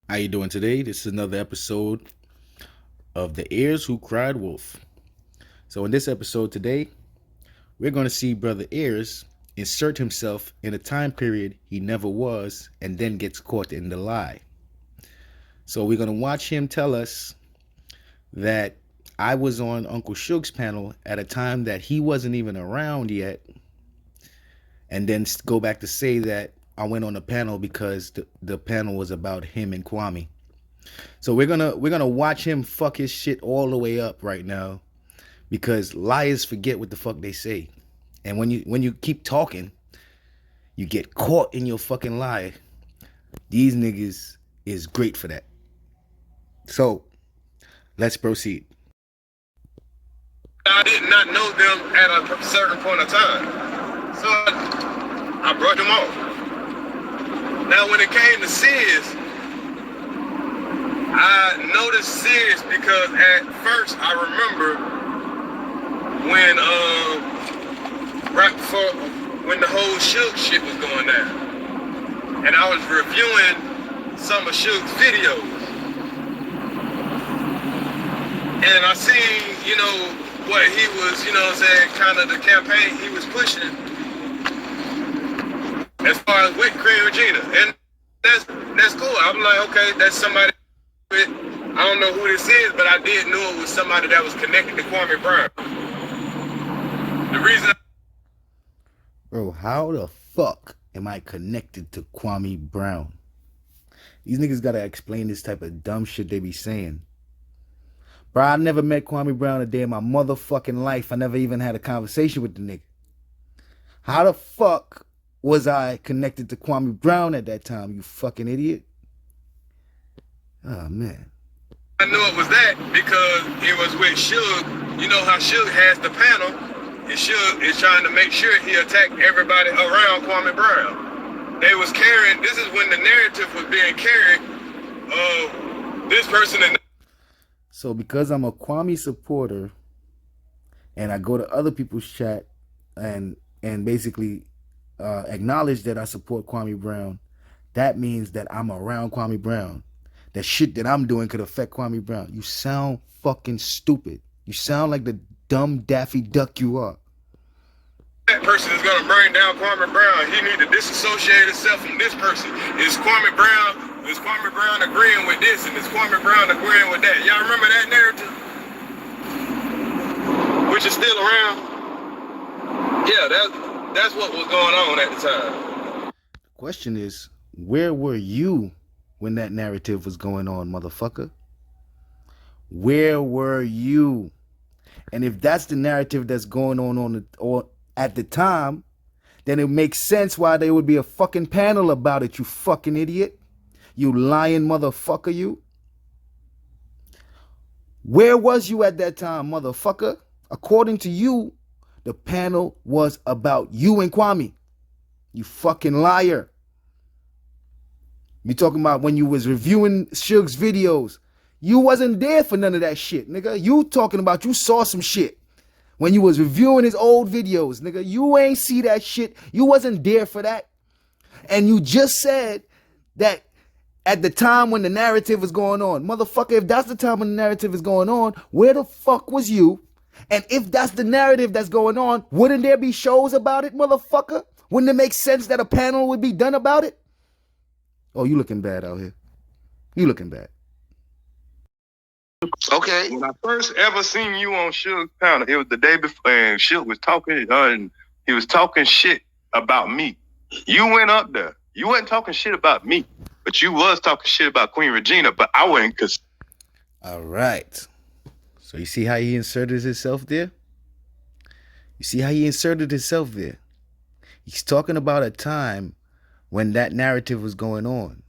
How you doing today? This is another episode of the Earz Who Cried Wolf. So in this episode today, we're going to see Brother Earz insert himself in a time period he never was and then gets caught in the lie. So we're going to watch him tell us that I was on Uncle Suge's panel at a time that he wasn't even around yet, and then go back to say that I went on the panel because the panel was about him and Kwame. So we're gonna watch him fuck his shit all the way up right now, because liars forget what the fuck they say, and when you keep talking, you get caught in your fucking lie. These niggas is great for that. So let's proceed. I did not know them at a certain point of time, so I brought them off. Now, when it came to STREETZ, I noticed STREETZ because at first I remember when right before when the whole Suge shit was going down, and I was reviewing some of Suge's videos, and I seen, what he was, kind of the campaign he was pushing as far as with Queen Regina. And that's cool. I'm like, okay, that's somebody with, I don't know who this is, but I did know it was somebody that was connected to Kwame Brown. The reason Bro, how the fuck am I connected to Kwame Brown? These niggas gotta explain this type of dumb shit they be saying. Bro, I never met Kwame Brown a day in my motherfucking life. I never even had a conversation with the nigga. How the fuck was I connected to Kwame Brown at that time, you fucking idiot? Oh, man. I knew it was that because it was with Suge. You know how Suge has the panel, and Suge is trying to make sure he attacked everybody around Kwame Brown. They was carrying, this is when the narrative was being carried of this person and so because I'm a Kwame supporter and I go to other people's chat and basically acknowledge that I support Kwame Brown, that means that I'm around Kwame Brown. That shit that I'm doing could affect Kwame Brown. You sound fucking stupid. You sound like the dumb Daffy Duck you are. That person is going to bring down Kwame Brown. He need to disassociate himself from this person. Is Kwame Brown agreeing with this, and is Kwame Brown agreeing with that? Y'all remember that narrative? Which is still around? Yeah, that's what was going on at the time. The question is, where were you when that narrative was going on, motherfucker? Where were you? And if that's the narrative that's going on at the time, then it makes sense why there would be a fucking panel about it, you fucking idiot. You lying motherfucker, you. Where was you at that time, motherfucker? According to you, the panel was about you and Kwame. You fucking liar. You talking about when you was reviewing Suge's videos. You wasn't there for none of that shit, nigga. You talking about you saw some shit when you was reviewing his old videos, nigga. You ain't see that shit. You wasn't there for that. And you just said that at the time when the narrative was going on. Motherfucker, if that's the time when the narrative is going on, where the fuck was you? And if that's the narrative that's going on, wouldn't there be shows about it, motherfucker? Wouldn't it make sense that a panel would be done about it? Oh, you looking bad out here. You looking bad. Okay. When I first ever seen you on Suge's panel, it was the day before, and Suge was talking, and he was talking shit about me. You went up there. You wasn't talking shit about me, but you was talking shit about Queen Regina, but I wasn't. All right. So you see how he inserted himself there? You see how he inserted himself there? He's talking about a time when that narrative was going on.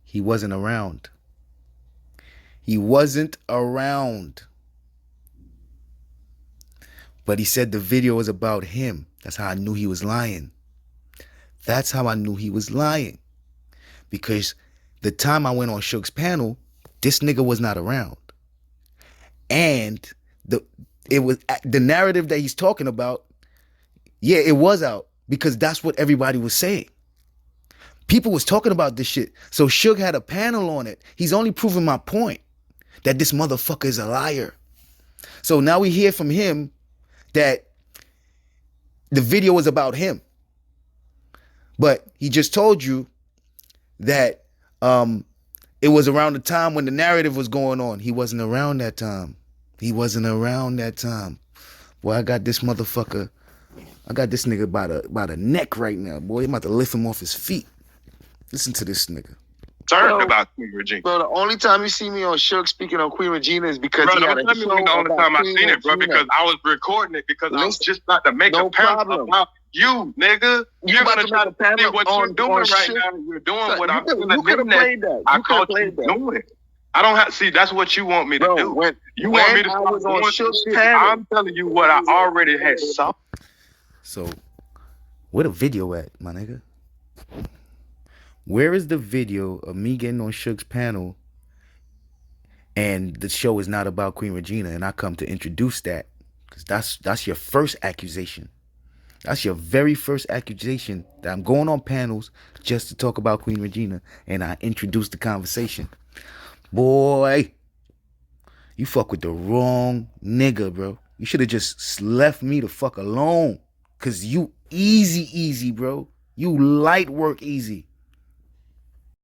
He wasn't around. He wasn't around. But he said the video was about him. That's how I knew he was lying. That's how I knew he was lying. Because the time I went on Suge's panel, this nigga was not around. And the narrative that he's talking about, yeah, it was out because that's what everybody was saying. People was talking about this shit. So Suge had a panel on it. He's only proving my point that this motherfucker is a liar. So now we hear from him that the video was about him. But he just told you that it was around the time when the narrative was going on. He wasn't around that time. He wasn't around that time. Boy, I got this motherfucker. I got this nigga by the neck right now, boy. I'm about to lift him off his feet. Listen to this nigga. Concerned about Queen Regina. Bro, the only time you see me on Suge speaking on Queen Regina is because Bro, he had don't a tell me show the only about time I Queen seen it, bro, Regina. because I was recording it because I was Listen, just about to make no a panel problem. about you, nigga. You're about gonna to try make to a tell me panel what on- you're doing on right shit. now. You're doing what You I'm could- doing. you could have played that. I You could have caught you played that. doing. I don't have see. That's what you want me to Bro, do. when You want me to I stop was on doing Suge's shit. panel, I'm telling you what I already had saw. So, where the video at, my nigga? Where is the video of me getting on Suge's panel and the show is not about Queen Regina, and I come to introduce that? Because that's your first accusation. That's your very first accusation, that I'm going on panels just to talk about Queen Regina, and I introduce the conversation. Boy, you fuck with the wrong nigga, bro. You should have just left me the fuck alone. Cause you easy, bro. You light work easy.